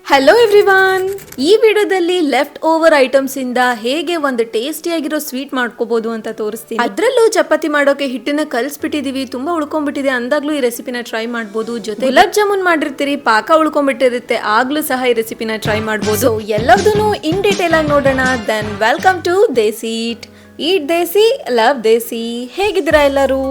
Hello everyone, ಈ ವಿಡಿಯೋದಲ್ಲಿ left over items ಇಂದ ಹೇಗೆ ಒಂದು ಟೇಸ್ಟಿ ಆಗಿರೋ ಸ್ವೀಟ್ ಮಾಡ್ಕೋಬಹುದು ಅಂತ ತೋರಿಸ್ತೀನಿ. ಅದ್ರಲ್ಲೂ ಚಪಾತಿ ಮಾಡೋಕೆ ಹಿಟ್ಟನ್ನ ಕಲ್ಸ್ಬಿಟ್ಟಿದೀವಿ, ತುಂಬಾ ಉಳ್ಕೊಂಡ್ಬಿಟ್ಟಿದೆ ಅಂದಾಗ್ಲೂ ಈ ರೆಸಿಪಿನ ಟ್ರೈ ಮಾಡ್ಬೋದು. ಜೊತೆ ಗುಲಾಬ್ ಜಾಮೂನ್ ಮಾಡಿರ್ತೀರಿ, ಪಾಕ ಉಳ್ಕೊಂಡ್ಬಿಟ್ಟಿರುತ್ತೆ, ಆಗ್ಲೂ ಸಹ ಈ ರೆಸಿಪಿನ ಟ್ರೈ ಮಾಡ್ಬೋದು. ಎಲ್ಲದನ್ನು ಇನ್ ಡೀಟೇಲ್ ಆಗಿ ನೋಡೋಣ. Then welcome to desi eat desi love desi. ಹೇಗಿದ್ದೀರಾ ಎಲ್ಲರೂ?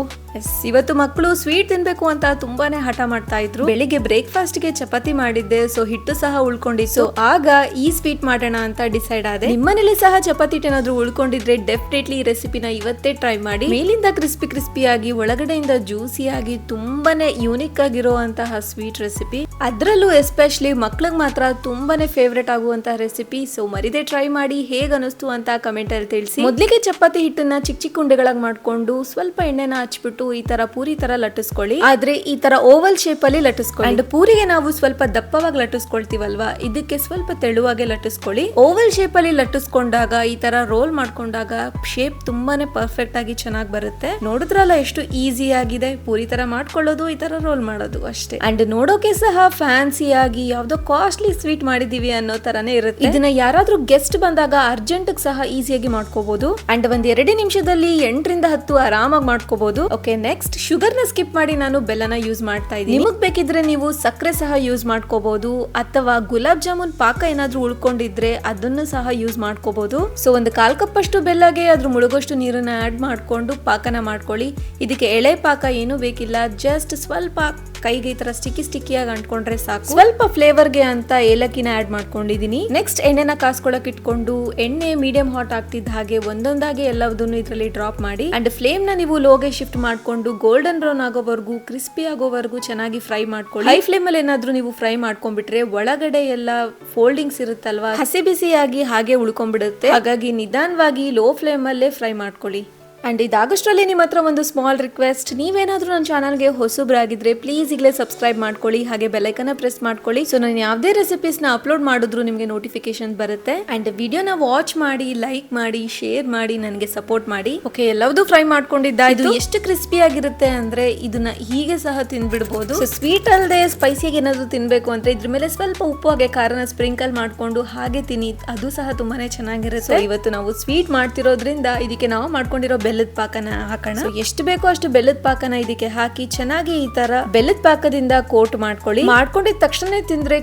ಇವತ್ತು ಮಕ್ಕಳು ಸ್ವೀಟ್ ತಿನ್ಬೇಕು ಅಂತ ತುಂಬಾನೇ ಹಠ ಮಾಡ್ತಾ ಇದ್ರು. ಬೆಳಿಗ್ಗೆ ಬ್ರೇಕ್ಫಾಸ್ಟ್ ಗೆ ಚಪಾತಿ ಮಾಡಿದ್ದೆ, ಸೊ ಹಿಟ್ಟು ಸಹ ಉಳ್ಕೊಂಡಿತ್ತು. ಆಗ ಈ ಸ್ವೀಟ್ ಮಾಡೋಣ ಅಂತ ಡಿಸೈಡ್ ಆದೆ. ನಿಮ್ಮನೇಲಿ ಸಹ ಚಪಾತಿ ಏನಾದ್ರು ಉಳ್ಕೊಂಡಿದ್ರೆ ಡೆಫಿನೆಟ್ಲಿ ಈ ರೆಸಿಪಿನ ಇವತ್ತೇ ಟ್ರೈ ಮಾಡಿ. ಮೇಲಿಂದ ಕ್ರಿಸ್ಪಿ ಆಗಿ ಒಳಗಡೆಯಿಂದ ಜ್ಯೂಸಿ ಆಗಿ ತುಂಬಾನೇ ಯೂನಿಕ್ ಆಗಿರುವಂತಹ ಸ್ವೀಟ್ ರೆಸಿಪಿ. ಅದ್ರಲ್ಲೂ ಎಸ್ಪೆಷಲಿ ಮಕ್ಳಿಗೆ ಮಾತ್ರ ತುಂಬಾನೇ ಫೇವ್ರೇಟ್ ಆಗುವಂತಹ ರೆಸಿಪಿ. ಸೊ ಮರಿದೆ ಟ್ರೈ ಮಾಡಿ, ಹೇಗ್ ಅನಿಸ್ತು ಅಂತ ಕಮೆಂಟ್ ಅಲ್ಲಿ ತಿಳಿಸಿ. ಮೊದಲಿಗೆ ಚಪಾತಿ ಹಿಟ್ಟನ್ನ ಚಿಕ್ಕ ಚಿಕ್ಕ ಉಂಡೆಗಳಾಗಿ ಮಾಡ್ಕೊಂಡು ಸ್ವಲ್ಪ ಎಣ್ಣೆನ ಹಚ್ಬಿಟ್ಟು ಈ ತರ ಪೂರಿ ತರ ಲಟ್ಟಿಸ್ಕೊಳ್ಳಿ. ಆದ್ರೆ ಈ ತರ ಓವಲ್ ಶೇಪ್ ಅಲ್ಲಿ ಲಟ್ಟಿಸ್ಕೊಳ್ಳಿ. ಅಂಡ್ ಪೂರಿಗೆ ನಾವು ಸ್ವಲ್ಪ ದಪ್ಪವಾಗಿ ಲಟ್ಟಿಸ್ಕೊಳ್ತೀವಲ್ವಾ, ಇದಕ್ಕೆ ಸ್ವಲ್ಪ ತೆಳುವಾಗೆ ಲಟ್ಟಿಸ್ಕೊಳ್ಳಿ. ಓವಲ್ ಶೇಪ್ ಅಲ್ಲಿ ಲಟ್ಟಿಸ್ಕೊಂಡಾಗ ಈ ತರ ರೋಲ್ ಮಾಡ್ಕೊಂಡಾಗ ಶೇಪ್ ತುಂಬಾನೇ ಪರ್ಫೆಕ್ಟ್ ಆಗಿ ಚೆನ್ನಾಗಿ ಬರುತ್ತೆ. ನೋಡಿದ್ರಲ್ಲ ಎಷ್ಟು ಈಸಿ ಆಗಿದೆ. ಪೂರಿ ತರ ಮಾಡ್ಕೊಳ್ಳೋದು, ಈ ತರ ರೋಲ್ ಮಾಡೋದು ಅಷ್ಟೇ. ಅಂಡ್ ನೋಡೋಕೆ ಸಹ ಫ್ಯಾನ್ಸಿ ಆಗಿ ಯಾವ್ದೋ ಕಾಸ್ಟ್ಲಿ ಸ್ವೀಟ್ ಮಾಡಿದೀವಿ ಅನ್ನೋ ತರಾನೇ ಇರುತ್ತೆ. ಇದನ್ನ ಯಾರಾದ್ರೂ ಗೆಸ್ಟ್ ಬಂದಾಗ ಅರ್ಜೆಂಟ್ ಸಹ ಈಸಿಯಾಗಿ ಮಾಡ್ಕೋಬಹುದು. ಅಂಡ್ ಒಂದ್ 2 ನಿಮಿಷದಲ್ಲಿ 8 ರಿಂದ 10 ಆರಾಮಾಗಿ ಮಾಡ್ಕೋಬಹುದು. ಓಕೆ, ನೆಕ್ಸ್ಟ್ ಶುಗರ್ ನ ಸ್ಕಿಪ್ ಮಾಡಿ ನಾನು ಬೆಲ್ಲನ ಯೂಸ್ ಮಾಡ್ತಾ ಇದ್ದೀನಿ. ನಿಮಗ್ ಬೇಕಿದ್ರೆ ನೀವು ಸಕ್ಕರೆ ಸಹ ಯೂಸ್ ಮಾಡ್ಕೋಬಹುದು, ಅಥವಾ ಗುಲಾಬ್ ಜಾಮೂನ್ ಪಾಕ ಏನಾದ್ರೂ ಉಳ್ಕೊಂಡಿದ್ರೆ ಅದನ್ನು ಸಹ ಯೂಸ್ ಮಾಡ್ಕೋಬಹುದು. ಸೊ ಒಂದು 1/4 ಕಪ್ ಅಷ್ಟು ಬೆಲ್ಲಗೆ ಅದ್ರ ಮುಳುಗೋಷ್ಟು ನೀರನ್ನ ಆಡ್ ಮಾಡ್ಕೊಂಡು ಪಾಕನ ಮಾಡ್ಕೊಳ್ಳಿ. ಇದಕ್ಕೆ ಎಳೆ ಪಾಕ ಏನು ಬೇಕಿಲ್ಲ, ಜಸ್ಟ್ ಸ್ವಲ್ಪ ಕೈಗೆ ಈ ತರ ಸ್ಟಿಕ್ಕಿಯಾಗಿ ಅಂಟ್ಕೊಂಡ್ರೆ ಸಾಕು. ಸ್ವಲ್ಪ ಫ್ಲೇವರ್ಗೆ ಅಂತ ಏಲಕ್ಕಿನ ಆಡ್ ಮಾಡ್ಕೊಂಡಿದೀನಿ. ನೆಕ್ಸ್ಟ್ ಎಣ್ಣೆನ ಕಾಸ್ಕೊಳಕ್ ಇಟ್ಕೊಂಡು ಎಣ್ಣೆ ಮೀಡಿಯಂ ಹಾಟ್ ಆಗ್ತಿದ್ದ ಹಾಗೆ ಒಂದೊಂದಾಗಿ ಎಲ್ಲದನ್ನು ಇದರಲ್ಲಿ ಡ್ರಾಪ್ ಮಾಡಿ. ಅಂಡ್ ಫ್ಲೇಮ್ ನ ನೀವು ಲೋಗೆ ಶಿಫ್ಟ್ ಮಾಡ್ಕೊಂಡು ಗೋಲ್ಡನ್ ಬ್ರೌನ್ ಆಗೋವರೆಗೂ, ಕ್ರಿಸ್ಪಿ ಆಗೋವರೆಗೂ ಚೆನ್ನಾಗಿ ಫ್ರೈ ಮಾಡ್ಕೊಳ್ಳಿ. ಹೈ ಫ್ಲೇಮ್ ಅಲ್ಲಿ ಏನಾದ್ರೂ ನೀವು ಫ್ರೈ ಮಾಡ್ಕೊಂಡ್ಬಿಟ್ರೆ ಒಳಗಡೆ ಎಲ್ಲ ಫೋಲ್ಡಿಂಗ್ಸ್ ಇರುತ್ತಲ್ವಾ, ಹಸಿ ಬಿಸಿಯಾಗಿ ಹಾಗೆ ಉಳ್ಕೊಂಡ್ಬಿಡುತ್ತೆ. ಹಾಗಾಗಿ ನಿಧಾನವಾಗಿ ಲೋ ಫ್ಲೇಮ್ ಅಲ್ಲೇ ಫ್ರೈ ಮಾಡ್ಕೊಳ್ಳಿ. ಅಂಡ್ ಇದಾಗಷ್ಟರಲ್ಲಿ ನಿಮ್ಮ ಹತ್ರ ಒಂದು ಸ್ಮಾಲ್ ರಿಕ್ವೆಸ್ಟ್, ನೀವೇನಾದ್ರೂ ನನ್ನ ಚಾನಲ್ಗೆ ಹೊಸಬ್ರಾಗಿದ್ರೆ ಪ್ಲೀಸ್ ಈಗಲೇ ಸಬ್ಸ್ಕ್ರೈಬ್ ಮಾಡ್ಕೊಳ್ಳಿ, ಹಾಗೆ ಬೆಲ್ಲೈಕನ್ನ ಪ್ರೆಸ್ ಮಾಡ್ಕೊಳ್ಳಿ. ಸೊ ನಾನು ಯಾವುದೇ ರೆಸಿಪೀಸ್ ನ ಅಪ್ಲೋಡ್ ಮಾಡಿದ್ರು ನಿಮಗೆ ನೋಟಿಫಿಕೇಶನ್ ಬರುತ್ತೆ. ಅಂಡ್ ವಿಡಿಯೋನ ವಾಚ್ ಮಾಡಿ, ಲೈಕ್ ಮಾಡಿ, ಶೇರ್ ಮಾಡಿ, ನನಗೆ ಸಪೋರ್ಟ್ ಮಾಡಿ. ಓಕೆ, ಎಲ್ಲವೂ ಫ್ರೈ ಮಾಡ್ಕೊಂಡಿದ್ದಾಯ್ತು. ಎಷ್ಟು ಕ್ರಿಸ್ಪಿ ಆಗಿರುತ್ತೆ ಅಂದ್ರೆ ಇದನ್ನ ಹೀಗೆ ಸಹ ತಿನ್ಬಿಡ್ಬೋದು. ಸ್ವೀಟ್ ಅಲ್ಲದೆ ಸ್ಪೈಸಿಯಾಗಿ ಏನಾದ್ರು ತಿನ್ಬೇಕು ಅಂದ್ರೆ ಇದ್ರ ಮೇಲೆ ಸ್ವಲ್ಪ ಉಪ್ಪು ಹಾಗೆ ಖಾರನ ಸ್ಪ್ರಿಂಕಲ್ ಮಾಡ್ಕೊಂಡು ಹಾಗೆ ತಿನ್ನಿ, ಅದು ಸಹ ತುಂಬಾನೇ ಚೆನ್ನಾಗಿರುತ್ತೆ. ಇವತ್ತು ನಾವು ಸ್ವೀಟ್ ಮಾಡ್ತಿರೋದ್ರಿಂದ ಇದಕ್ಕೆ ನಾವು ಮಾಡ್ಕೊಂಡಿರೋ ಬೆಲ್ಲದ ಪಾಕನ ಹಾಕೋಣ. ಎಷ್ಟು ಬೇಕೋ ಅಷ್ಟು ಬೆಲ್ಲದ ಪಾಕನ ಇದಕ್ಕೆ ಹಾಕಿ ಚೆನ್ನಾಗಿ ಈ ತರ ಬೆಲ್ಲದ ಪಾಕದಿಂದ ಕೋಟ್ ಮಾಡ್ಕೊಳ್ಳಿ. ಮಾಡ್ಕೊಂಡಿದ ತಕ್ಷಣ ತಿಂದ್ರೆ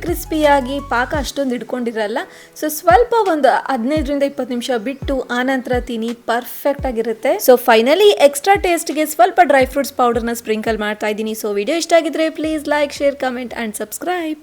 ಕ್ರಿಸ್ಪಿಯಾಗಿ ಪಾಕ ಅಷ್ಟೊಂದು ಇಟ್ಕೊಂಡಿರಲ್ಲ. ಸೊ ಸ್ವಲ್ಪ ಒಂದು 15 ರಿಂದ 20 ನಿಮಿಷ ಬಿಟ್ಟು ಆನಂತರ ತಿನ್ನಿ, ಪರ್ಫೆಕ್ಟ್ ಆಗಿರುತ್ತೆ. ಸೊ ಫೈನಲಿ ಎಕ್ಸ್ಟ್ರಾ ಟೇಸ್ಟ್ ಗೆ ಸ್ವಲ್ಪ ಡ್ರೈ ಫ್ರೂಟ್ಸ್ ಪೌಡರ್ ನ ಸ್ಪ್ರಿಂಕಲ್ ಮಾಡ್ತಾ ಇದ್ದೀನಿ. ಸೊ ವಿಡಿಯೋ ಇಷ್ಟ ಆಗಿದ್ರೆ please like, share, comment and subscribe.